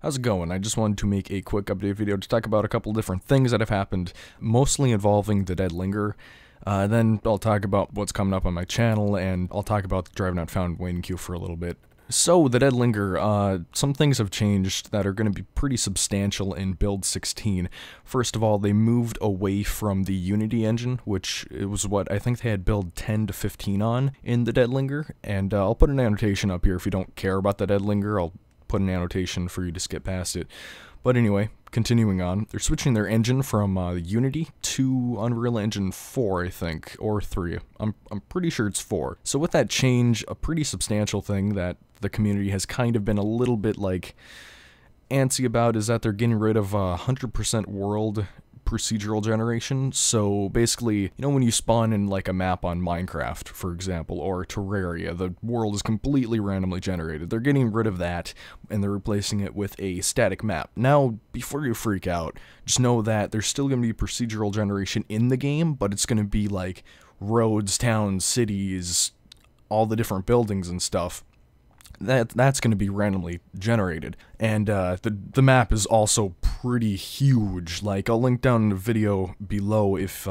How's it going? I just wanted to make a quick update video to talk about a couple different things that have happened, mostly involving the Dead Linger. Then I'll talk about what's coming up on my channel, and I'll talk about the Drive Not Found waiting queue for a little bit. So, the Dead Linger, some things have changed that are going to be pretty substantial in Build 16. First of all, they moved away from the Unity engine, which it was what I think they had Build 10 to 15 on in the Dead Linger, and I'll put an annotation up here if you don't care about the Dead Linger. I'll put an annotation for you to skip past it. But anyway, continuing on, they're switching their engine from Unity to Unreal Engine 4, I think, or 3. I'm pretty sure it's 4. So with that change, a pretty substantial thing that the community has kind of been a little bit, like, antsy about is that they're getting rid of 100% world procedural generation. So basically, you know, when you spawn in like a map on Minecraft, for example, or Terraria, the world is completely randomly generated. They're getting rid of that and they're replacing it with a static map. Now, before you freak out, just know that there's still going to be procedural generation in the game, but it's going to be like roads, towns, cities, all the different buildings and stuff. That's going to be randomly generated, and the map is also pretty huge. Like, I'll link down the video below if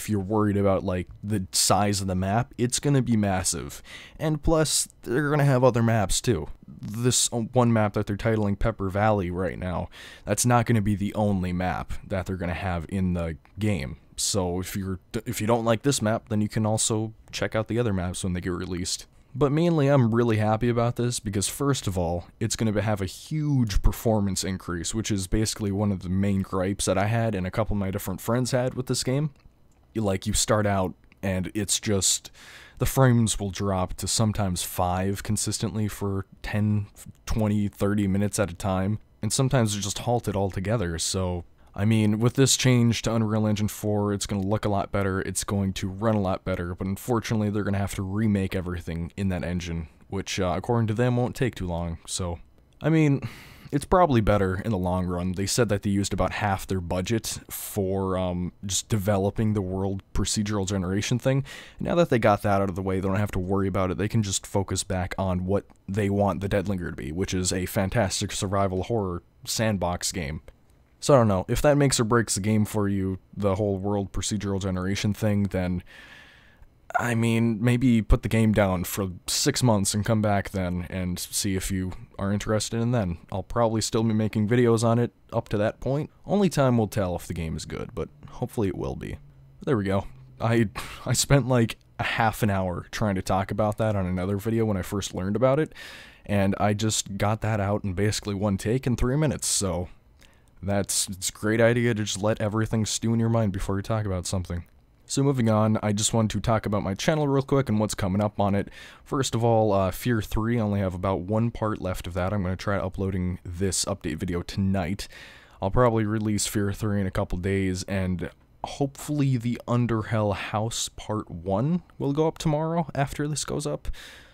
you're worried about like the size of the map. It's going to be massive, and plus they're going to have other maps too. This one map that they're titling Pepper Valley right now, that's not going to be the only map that they're going to have in the game. So if you don't like this map, then you can also check out the other maps when they get released. But mainly, I'm really happy about this because, first of all, it's going to have a huge performance increase, which is basically one of the main gripes that I had and a couple of my different friends had with this game. Like, you start out, and it's just, the frames will drop to sometimes 5 consistently for 10, 20, 30 minutes at a time, and sometimes they're just halted altogether, so I mean, with this change to Unreal Engine 4, it's going to look a lot better, it's going to run a lot better, but unfortunately they're going to have to remake everything in that engine, which, according to them, won't take too long, so I mean, it's probably better in the long run. They said that they used about half their budget for just developing the world procedural generation thing. Now that they got that out of the way, they don't have to worry about it. They can just focus back on what they want the Dead Linger to be, which is a fantastic survival horror sandbox game. So I don't know, if that makes or breaks the game for you, the whole world procedural generation thing, then, I mean, maybe put the game down for 6 months and come back then and see if you are interested in then. I'll probably still be making videos on it up to that point. Only time will tell if the game is good, but hopefully it will be. There we go. I spent like a half an hour trying to talk about that on another video when I first learned about it, and I just got that out in basically one take in 3 minutes, so it's a great idea to just let everything stew in your mind before you talk about something. So moving on, I just wanted to talk about my channel real quick and what's coming up on it. First of all, Fear 3, I only have about one part left of that. I'm going to try uploading this update video tonight. I'll probably release Fear 3 in a couple days, and hopefully the Underhell House Part 1 will go up tomorrow after this goes up.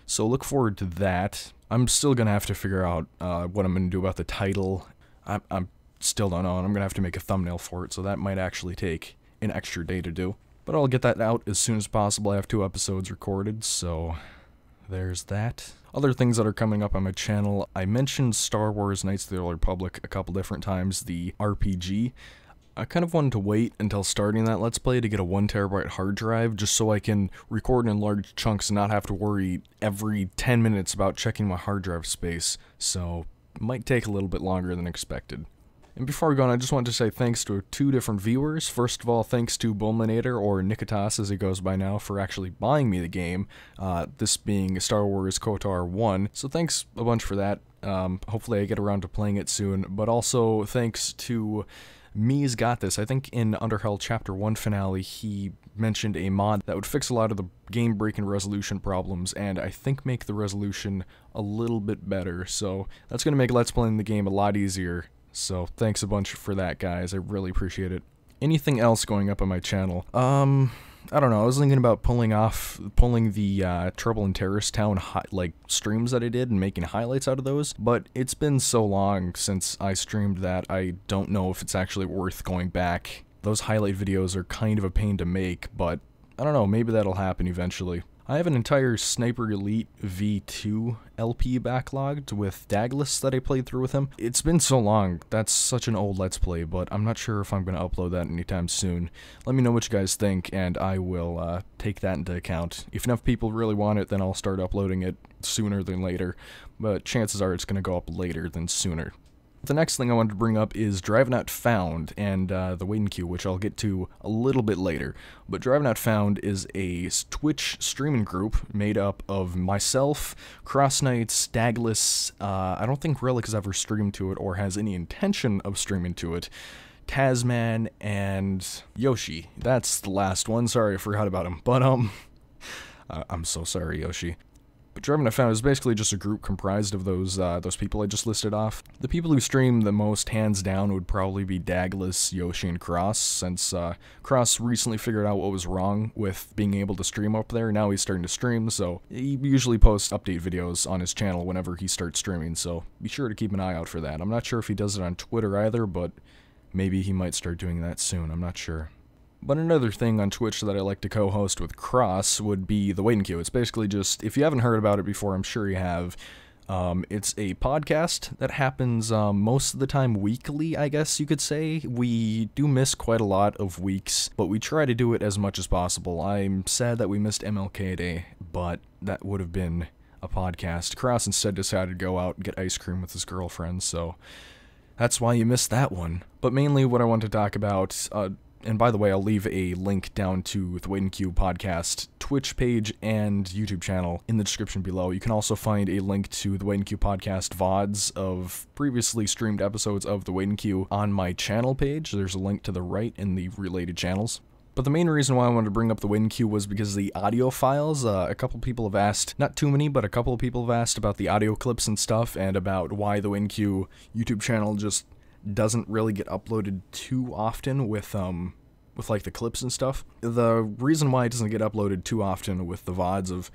So look forward to that. I'm still going to have to figure out what I'm going to do about the title. I'm still don't know, and I'm going to have to make a thumbnail for it, so that might actually take an extra day to do. But I'll get that out as soon as possible. I have 2 episodes recorded, so there's that. Other things that are coming up on my channel, I mentioned Star Wars Knights of the Old Republic a couple different times, the RPG. I kind of wanted to wait until starting that Let's Play to get a 1TB hard drive, just so I can record in large chunks and not have to worry every 10 minutes about checking my hard drive space, so it might take a little bit longer than expected. And before we go on, I just wanted to say thanks to 2 different viewers. First of all, thanks to Bulminator, or Nikitas as he goes by now, for actually buying me the game, this being Star Wars KotOR 1, so thanks a bunch for that. Hopefully I get around to playing it soon, but also thanks to Me's Got This. I think in Underhell Chapter 1 finale, he mentioned a mod that would fix a lot of the game-breaking resolution problems, and I think make the resolution a little bit better, so that's going to make Let's Playing the game a lot easier. So, thanks a bunch for that, guys. I really appreciate it. Anything else going up on my channel? I don't know. I was thinking about pulling the Trouble in Terrorist Town, streams that I did and making highlights out of those, but it's been so long since I streamed that, I don't know if it's actually worth going back. Those highlight videos are kind of a pain to make, but I don't know, maybe that'll happen eventually. I have an entire Sniper Elite V2 LP backlogged with Dagless that I played through with him. It's been so long, that's such an old Let's Play, but I'm not sure if I'm going to upload that anytime soon. Let me know what you guys think, and I will take that into account. If enough people really want it, then I'll start uploading it sooner than later, but chances are it's going to go up later than sooner. The next thing I wanted to bring up is Driving Out Found and the waiting queue, which I'll get to a little bit later. But Driving Out Found is a Twitch streaming group made up of myself, Crossnights, Dagless, I don't think Relic has ever streamed to it or has any intention of streaming to it, Tasman, and Yoshi. That's the last one, sorry I forgot about him, but I'm so sorry, Yoshi. But Driving Out Found is basically just a group comprised of those people I just listed off. The people who stream the most, hands down, would probably be Dagless, Yoshi, and Cross, since Cross recently figured out what was wrong with being able to stream up there. Now he's starting to stream, so he usually posts update videos on his channel whenever he starts streaming, so be sure to keep an eye out for that. I'm not sure if he does it on Twitter either, but maybe he might start doing that soon, I'm not sure. But another thing on Twitch that I like to co-host with Cross would be the waiting queue. It's basically just, if you haven't heard about it before, I'm sure you have, it's a podcast that happens most of the time weekly, I guess you could say. We do miss quite a lot of weeks, but we try to do it as much as possible. I'm sad that we missed MLK Day, but that would have been a podcast. Cross instead decided to go out and get ice cream with his girlfriend, so that's why you missed that one. But mainly what I want to talk about, and by the way, I'll leave a link down to the Waiting Queue podcast Twitch page and YouTube channel in the description below. You can also find a link to the Waiting Queue podcast VODs of previously streamed episodes of the Waiting Queue on my channel page. There's a link to the right in the related channels. But the main reason why I wanted to bring up the waiting queue was because of the audio files. A couple people have asked, not too many, but a couple of people have asked about the audio clips and stuff, and about why the waiting queue YouTube channel just doesn't really get uploaded too often with like the clips and stuff. The reason why it doesn't get uploaded too often with the VODs of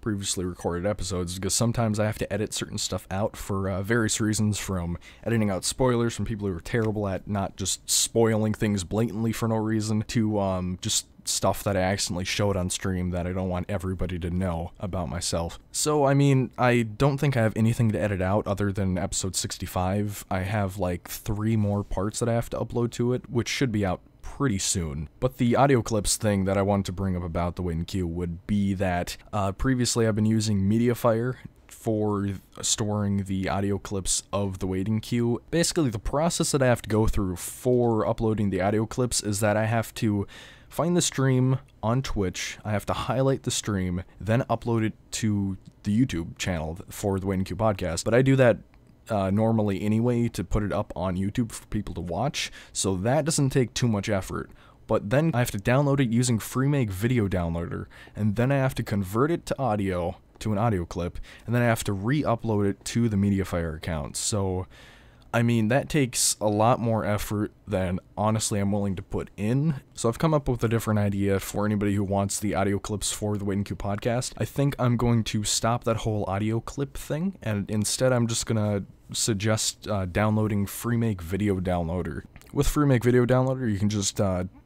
previously recorded episodes is because sometimes I have to edit certain stuff out for various reasons, from editing out spoilers from people who are terrible at not just spoiling things blatantly for no reason, to just stuff that I accidentally showed on stream that I don't want everybody to know about myself. So, I mean, I don't think I have anything to edit out other than episode 65. I have like 3 more parts that I have to upload to it, which should be out pretty soon. But the audio clips thing that I wanted to bring up about the waiting queue would be that previously I've been using Mediafire for storing the audio clips of the waiting queue. Basically, the process that I have to go through for uploading the audio clips is that I have to find the stream on Twitch, I have to highlight the stream, then upload it to the YouTube channel for the Waiting Queue podcast. But I do that normally anyway to put it up on YouTube for people to watch, so that doesn't take too much effort. But then I have to download it using FreeMake Video Downloader, and then I have to convert it to audio, to an audio clip, and then I have to re-upload it to the Mediafire account. So, I mean, that takes a lot more effort than honestly I'm willing to put in. So I've come up with a different idea for anybody who wants the audio clips for the Waiting Queue podcast. I think I'm going to stop that whole audio clip thing, and instead I'm just gonna suggest downloading FreeMake Video Downloader. With FreeMake Video Downloader, you can just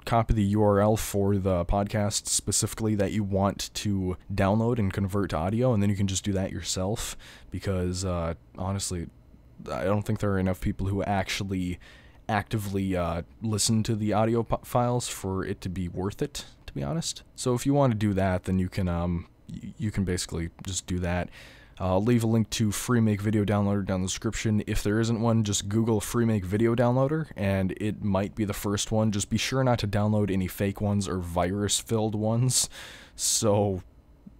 copy the URL for the podcast specifically that you want to download and convert to audio, and then you can just do that yourself, because honestly, I don't think there are enough people who actually actively listen to the audio files for it to be worth it, to be honest. So if you want to do that, then you can basically just do that. I'll leave a link to FreeMake Video Downloader down in the description. If there isn't one, just Google FreeMake Video Downloader, and it might be the first one. Just be sure not to download any fake ones or virus-filled ones, so,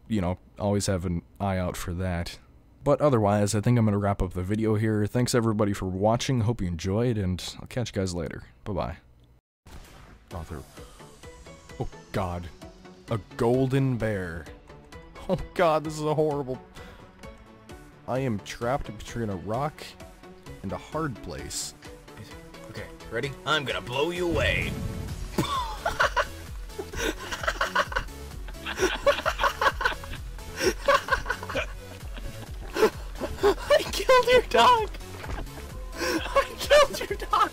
you know, always have an eye out for that. But otherwise, I think I'm going to wrap up the video here. Thanks everybody for watching, hope you enjoyed, and I'll catch you guys later. Bye-bye. Oh god. A golden bear. Oh god, this is a horrible... I am trapped between a rock and a hard place. Okay, ready? I'm gonna blow you away. I killed your dog! I killed your dog!